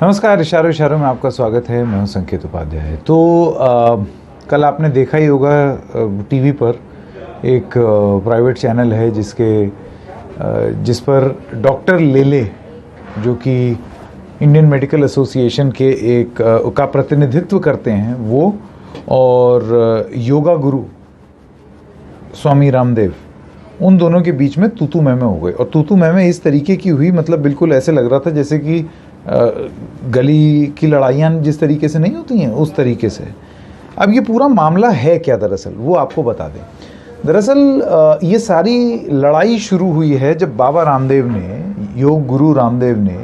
नमस्कार। इशारों इशारों में आपका स्वागत है। मैं हूं संकेत उपाध्याय। तो कल आपने देखा ही होगा टीवी पर एक प्राइवेट चैनल है जिस पर डॉक्टर लेले, जो कि इंडियन मेडिकल एसोसिएशन के एक का प्रतिनिधित्व करते हैं, वो और योगा गुरु स्वामी रामदेव, उन दोनों के बीच में तूतू मैमे हो गए। और तूतू मैमे इस तरीके की हुई, मतलब बिल्कुल ऐसे लग रहा था जैसे कि गली की लड़ाइयाँ जिस तरीके से नहीं होती हैं उस तरीके से। अब ये पूरा मामला है क्या दरअसल, वो आपको बता दें। दरअसल ये सारी लड़ाई शुरू हुई है जब बाबा रामदेव ने, योग गुरु रामदेव ने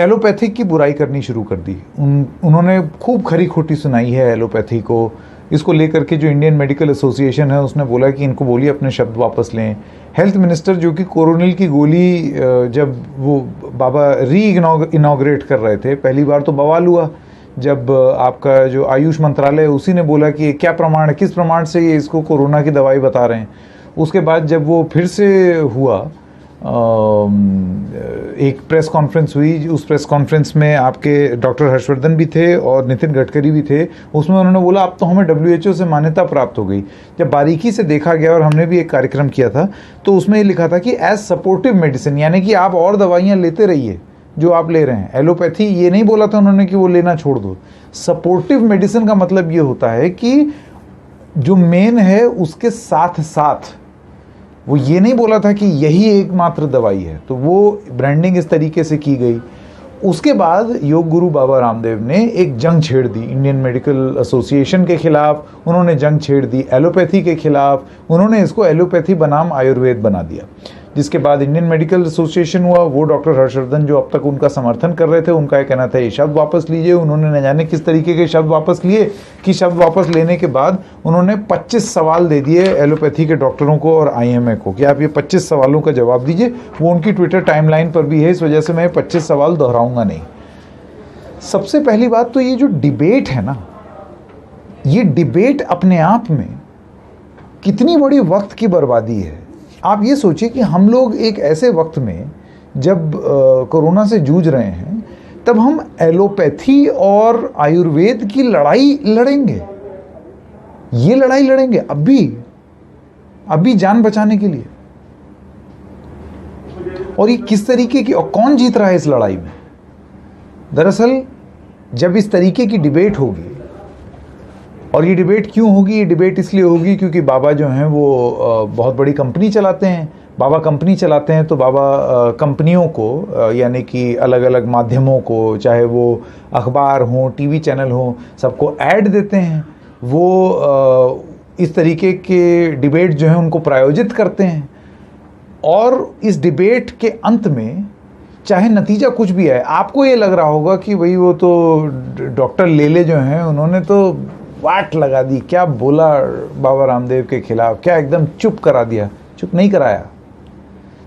एलोपैथिक की बुराई करनी शुरू कर दी। उन्होंने खूब खरी खोटी सुनाई है एलोपैथी को। इसको लेकर के जो इंडियन मेडिकल एसोसिएशन है उसने बोला कि इनको बोलिए अपने शब्द वापस लें। हेल्थ मिनिस्टर, जो कि कोरोनिल की गोली जब वो बाबा इनॉग्रेट कर रहे थे, पहली बार तो बवाल हुआ जब आपका जो आयुष मंत्रालय है उसी ने बोला कि क्या प्रमाण है, किस प्रमाण से ये इसको कोरोना की दवाई बता रहे हैं। उसके बाद जब वो फिर से हुआ, एक प्रेस कॉन्फ्रेंस हुई, उस प्रेस कॉन्फ्रेंस में आपके डॉक्टर हर्षवर्धन भी थे और नितिन गडकरी भी थे। उसमें उन्होंने बोला अब तो हमें WHO से मान्यता प्राप्त हो गई। जब बारीकी से देखा गया, और हमने भी एक कार्यक्रम किया था, तो उसमें ये लिखा था कि एज सपोर्टिव मेडिसिन, यानी कि आप और दवाइयाँ लेते रहिए जो आप ले रहे हैं। एलोपैथी ये नहीं बोला था उन्होंने कि वो लेना छोड़ दो। सपोर्टिव मेडिसिन का मतलब ये होता है कि जो मेन है उसके साथ साथ, वो ये नहीं बोला था कि यही एकमात्र दवाई है। तो वो ब्रांडिंग इस तरीके से की गई। उसके बाद योग गुरु बाबा रामदेव ने एक जंग छेड़ दी इंडियन मेडिकल एसोसिएशन के खिलाफ। उन्होंने जंग छेड़ दी एलोपैथी के खिलाफ। उन्होंने इसको एलोपैथी बनाम आयुर्वेद बना दिया। जिसके बाद इंडियन मेडिकल एसोसिएशन हुआ। वो डॉक्टर हर्षवर्धन जो अब तक उनका समर्थन कर रहे थे, उनका कहना था ये शब्द वापस लीजिए। उन्होंने न जाने किस तरीके के शब्द वापस लिए कि शब्द वापस लेने के बाद उन्होंने 25 सवाल दे दिए एलोपैथी के डॉक्टरों को और IMA को कि आप ये 25 सवालों का जवाब दीजिए। वो उनकी ट्विटर टाइमलाइन पर भी है, इस वजह से मैं 25 सवाल दोहराऊंगा नहीं। सबसे पहली बात तो ये जो डिबेट है ना, ये डिबेट अपने आप में कितनी बड़ी वक्त की बर्बादी है। आप ये सोचिए कि हम लोग एक ऐसे वक्त में जब कोरोना से जूझ रहे हैं, तब हम एलोपैथी और आयुर्वेद की लड़ाई लड़ेंगे। ये लड़ाई लड़ेंगे अभी जान बचाने के लिए। और ये किस तरीके की, और कौन जीत रहा है इस लड़ाई में। दरअसल जब इस तरीके की डिबेट होगी, और ये डिबेट क्यों होगी, ये डिबेट इसलिए होगी क्योंकि बाबा जो हैं वो बहुत बड़ी कंपनी चलाते हैं। बाबा कंपनी चलाते हैं तो बाबा कंपनियों को, यानी कि अलग अलग माध्यमों को, चाहे वो अखबार हो, TV चैनल हो, सबको ऐड देते हैं। वो इस तरीके के डिबेट जो हैं उनको प्रायोजित करते हैं। और इस डिबेट के अंत में चाहे नतीजा कुछ भी है, आपको ये लग रहा होगा कि भाई वो तो डॉक्टर लेले जो हैं उन्होंने तो वाट लगा दी, क्या बोला बाबा रामदेव के खिलाफ, क्या एकदम चुप करा दिया। चुप नहीं कराया।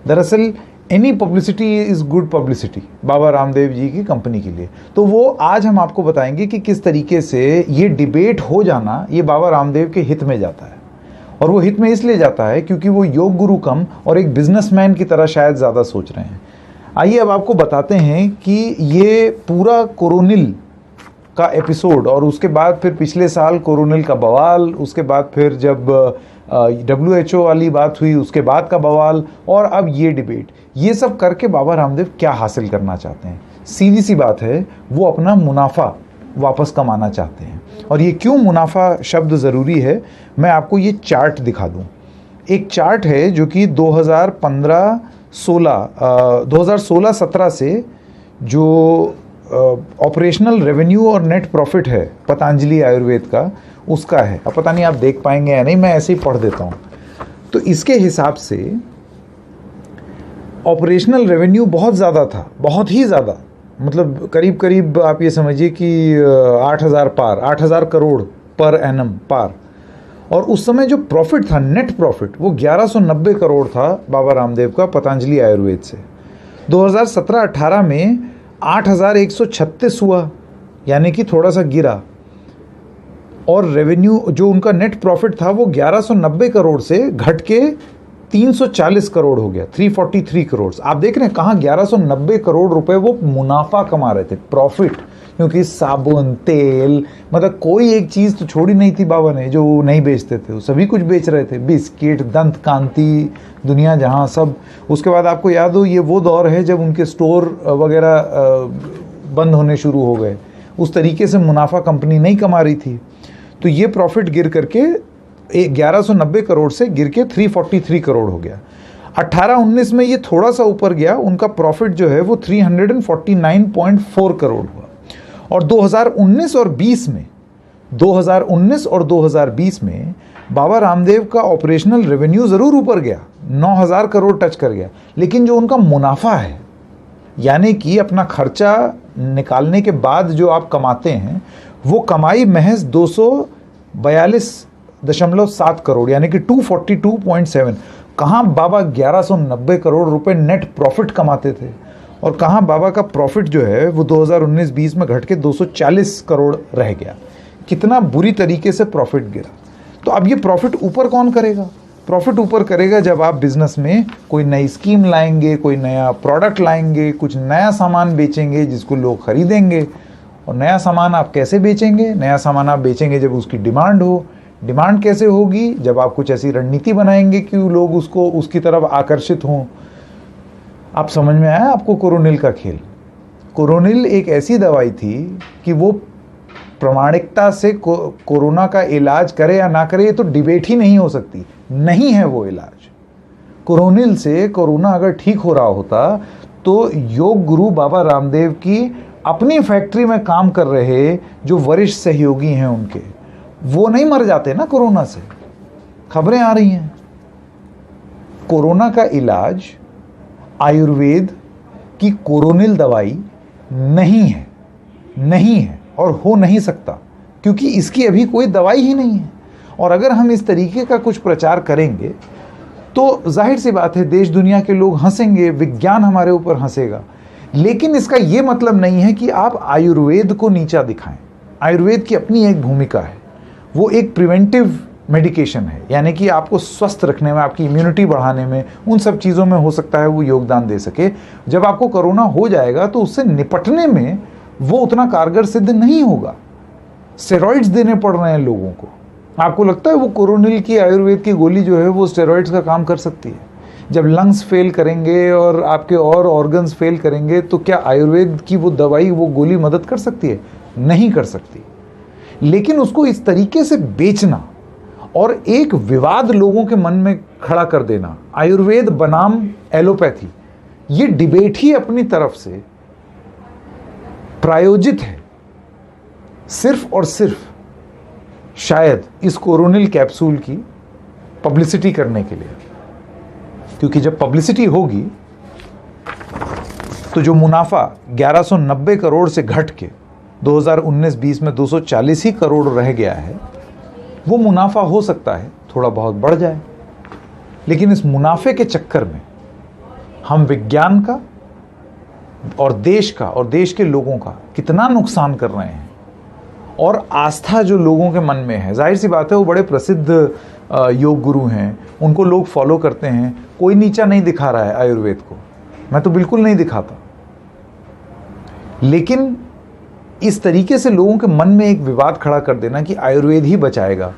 दरअसल any publicity is good publicity Baba Ramdev ji की कंपनी के लिए। तो वो आज हम आपको बताएंगे कि किस तरीके से ये डिबेट हो जाना, ये बाबा रामदेव के हित में जाता है। और वो हित में इसलिए जाता है क्योंकि वो योग गुरु कम और एक बिजनेसमैन की तरह शायद ज़्यादा सोच रहे हैं। आइए अब आपको बताते हैं कि ये पूरा कोरोनिल का एपिसोड, और उसके बाद फिर पिछले साल कोरोनिल का बवाल, उसके बाद फिर जब WHO वाली बात हुई उसके बाद का बवाल, और अब ये डिबेट, ये सब करके बाबा रामदेव क्या हासिल करना चाहते हैं। सीधी सी बात है, वो अपना मुनाफा वापस कमाना चाहते हैं। और ये क्यों मुनाफा शब्द ज़रूरी है, मैं आपको ये चार्ट दिखा दूँ। एक चार्ट है जो कि 2016-17 से जो ऑपरेशनल रेवेन्यू और नेट प्रॉफिट है पतंजलि आयुर्वेद का, उसका है। अब पता नहीं आप देख पाएंगे या नहीं, मैं ऐसे ही पढ़ देता हूँ। तो इसके हिसाब से ऑपरेशनल रेवेन्यू बहुत ज़्यादा था, बहुत ही ज़्यादा, मतलब करीब करीब आप ये समझिए कि 8,000 करोड़ पर एनम पार। और उस समय जो प्रॉफिट था, नेट प्रॉफिट, वो 1190 करोड़ था बाबा रामदेव का पतंजलि आयुर्वेद से। 2017-18 में 8,136 हुआ, यानी कि थोड़ा सा गिरा। और रेवेन्यू जो उनका नेट प्रॉफिट था वो 1190 करोड़ से घट के 340 करोड़ हो गया, 343 करोड़। आप देख रहे हैं कहाँ 1190 करोड़ रुपए वो मुनाफा कमा रहे थे, प्रॉफिट। क्योंकि साबुन, तेल, मतलब कोई एक चीज़ तो छोड़ी नहीं थी बाबा ने जो नहीं बेचते थे, वो सभी कुछ बेच रहे थे, बिस्किट, दंत कांति, दुनिया जहाँ सब। उसके बाद आपको याद हो, ये वो दौर है जब उनके स्टोर वगैरह बंद होने शुरू हो गए। उस तरीके से मुनाफा कंपनी नहीं कमा रही थी। तो ये प्रॉफिट गिर करके 1190 करोड़ से गिर के 343 करोड़ हो गया। 18-19 में ये थोड़ा सा ऊपर गया, उनका प्रॉफिट जो है वो 349.4 करोड़ हुआ। और 2019 और 20 में बाबा रामदेव का ऑपरेशनल रेवेन्यू ज़रूर ऊपर गया, 9000 करोड़ टच कर गया, लेकिन जो उनका मुनाफा है, यानी कि अपना खर्चा निकालने के बाद जो आप कमाते हैं, वो कमाई महज 242.7 करोड़, यानी कि 242.7। कहाँ बाबा 1190 करोड़ रुपए नेट प्रॉफिट कमाते थे, और कहाँ बाबा का प्रॉफिट जो है वो 2019-20 में घट के 240 करोड़ रह गया। कितना बुरी तरीके से प्रॉफिट गिरा। तो अब ये प्रॉफिट ऊपर कौन करेगा? प्रॉफिट ऊपर करेगा जब आप बिजनेस में कोई नई स्कीम लाएंगे, कोई नया प्रोडक्ट लाएंगे, कुछ नया सामान बेचेंगे जिसको लोग खरीदेंगे। और नया सामान आप कैसे बेचेंगे? नया सामान आप बेचेंगे जब उसकी डिमांड हो। डिमांड कैसे होगी? जब आप कुछ ऐसी रणनीति बनाएंगे कि लोग उसको उसकी तरफ आकर्षित हों। आप समझ में आया आपको कोरोनिल का खेल? कोरोनिल एक ऐसी दवाई थी कि वो प्रामाणिकता से कोरोना का इलाज करे या ना करे, ये तो डिबेट ही नहीं हो सकती। नहीं है वो इलाज। कोरोनिल से कोरोना अगर ठीक हो रहा होता तो योग गुरु बाबा रामदेव की अपनी फैक्ट्री में काम कर रहे जो वरिष्ठ सहयोगी हैं उनके, वो नहीं मर जाते ना कोरोना से। खबरें आ रही हैं। कोरोना का इलाज आयुर्वेद की कोरोनिल दवाई नहीं है और हो नहीं सकता, क्योंकि इसकी अभी कोई दवाई ही नहीं है। और अगर हम इस तरीके का कुछ प्रचार करेंगे तो जाहिर सी बात है देश दुनिया के लोग हंसेंगे, विज्ञान हमारे ऊपर हंसेगा। लेकिन इसका ये मतलब नहीं है कि आप आयुर्वेद को नीचा दिखाएं। आयुर्वेद की अपनी एक भूमिका है, वो एक प्रिवेंटिव मेडिकेशन है, यानी कि आपको स्वस्थ रखने में, आपकी इम्यूनिटी बढ़ाने में, उन सब चीज़ों में हो सकता है वो योगदान दे सके। जब आपको कोरोना हो जाएगा तो उससे निपटने में वो उतना कारगर सिद्ध नहीं होगा। स्टेरॉइड्स देने पड़ रहे हैं लोगों को। आपको लगता है वो कोरोनिल की आयुर्वेद की गोली जो है वो स्टेरॉइड्स का काम कर सकती है? जब लंग्स फेल करेंगे और आपके और ऑर्गन्स फेल करेंगे तो क्या आयुर्वेद की वो दवाई, वो गोली मदद कर सकती है? नहीं कर सकती। लेकिन उसको इस तरीके से बेचना और एक विवाद लोगों के मन में खड़ा कर देना, आयुर्वेद बनाम एलोपैथी, ये डिबेट ही अपनी तरफ से प्रायोजित है सिर्फ और सिर्फ शायद इस कोरोनिल कैप्सूल की पब्लिसिटी करने के लिए। क्योंकि जब पब्लिसिटी होगी तो जो मुनाफा 1190 करोड़ से घट के 2019-20 में 240 ही करोड़ रह गया है, वो मुनाफा हो सकता है थोड़ा बहुत बढ़ जाए। लेकिन इस मुनाफे के चक्कर में हम विज्ञान का और देश का और देश के लोगों का कितना नुकसान कर रहे हैं। और आस्था जो लोगों के मन में है, जाहिर सी बात है वो बड़े प्रसिद्ध योग गुरु हैं, उनको लोग फॉलो करते हैं। कोई नीचा नहीं दिखा रहा है आयुर्वेद को, मैं तो बिल्कुल नहीं दिखाता। लेकिन इस तरीके से लोगों के मन में एक विवाद खड़ा कर देना कि आयुर्वेद ही बचाएगा,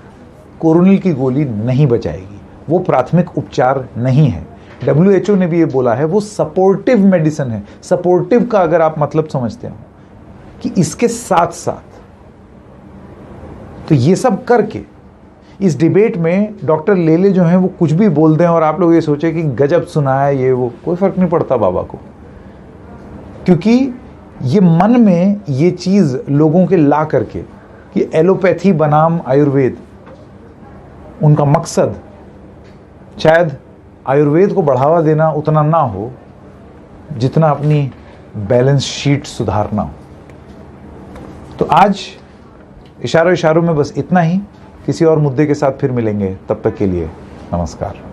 कोरोनिल की गोली नहीं बचाएगी, वो प्राथमिक उपचार नहीं है। WHO ने भी ये बोला है वो सपोर्टिव मेडिसिन है। सपोर्टिव का अगर आप मतलब समझते हो कि इसके साथ साथ, तो ये सब करके इस डिबेट में डॉक्टर लेले जो हैं वो कुछ भी बोल दें और आप लोग ये सोचे कि गजब सुना है ये वो, कोई फर्क नहीं पड़ता बाबा को। क्योंकि ये मन में ये चीज़ लोगों के ला करके कि एलोपैथी बनाम आयुर्वेद, उनका मकसद शायद आयुर्वेद को बढ़ावा देना उतना ना हो जितना अपनी बैलेंस शीट सुधारना हो। तो आज इशारों में बस इतना ही। किसी और मुद्दे के साथ फिर मिलेंगे, तब तक के लिए नमस्कार।